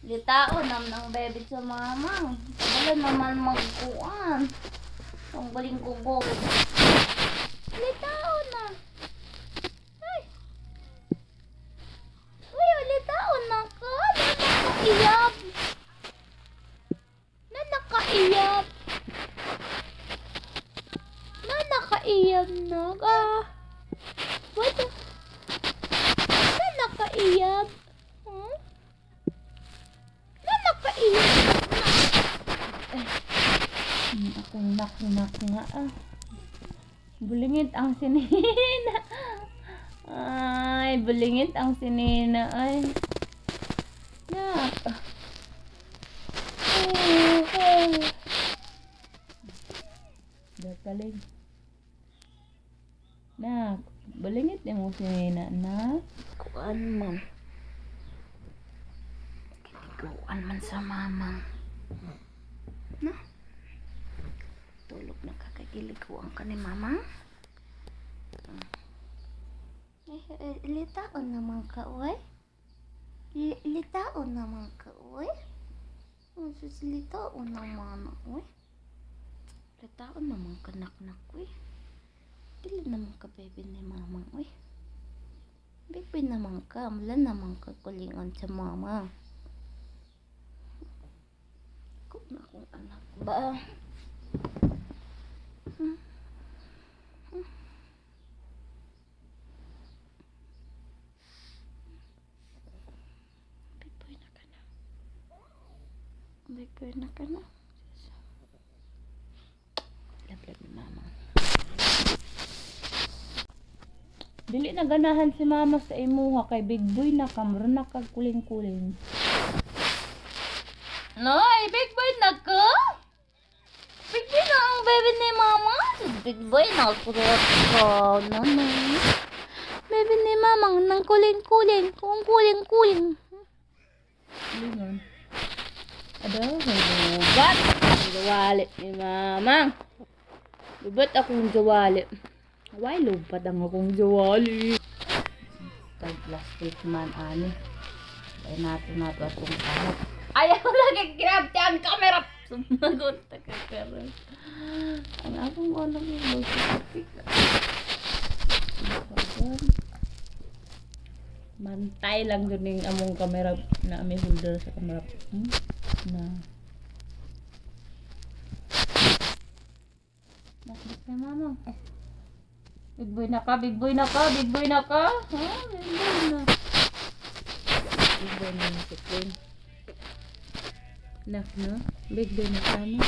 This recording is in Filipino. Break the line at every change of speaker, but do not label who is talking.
Litao nam ng bebe sa mamang. Wala naman magkuan. Ang galing kugog. Litao na. Ay. Uy, litao na ka. Nakakaiyab. Nakakaiyab. Nakakaiyab na ka. What? Nakakaiyab. Huh? Nakakaiyab. Akong nak nga bulingit ang sinina. Ay, bulingit ang sinina. Ay. Nak. Dakaling. Nak, bulingit ni mo sinina na. Kuan man. Kuan man sa mama. Na? Tulog na kakagilikuan ka ni mama. Litaon naman ka, uy. Litaon naman ka, uy. Litaon naman, uy. Litaon naman ka, nak-nak, uy. Dili naman ka, baby ni mama, uy. Baby naman ka, mula naman ka kulingon sa mama. Kung na akong anak ba? Big boy na ka na. Lablab ni mama. Dili na ganahan si mama sa imuha kay big boy na ka. Mura na kag kuling-kuling. Noy, big boy na ka? Big boy na ang baby ni mama. Big boy na kurot ka. Nanay. Baby ni mama nang kuling-kuling. Kung kuling-kuling. Lingon. Aduh, lubat. Jawali ni mama. Lubat akong jawali. Why lubat ang akong jawali? Tag plastic man ani. Ay nato akong kahit. Ayaw lagi grab ang camera. Sumagot ta ka karon. Ang akong ulo ni plastic. Mantay lang dun yung among camera na may holder sa camera. Na. Nakit na mama. Big boy na ka, big boy na ka, big boy na ka. Ha? Big boy na. Big boy na si Queen. Nak no? Big boy na ka no?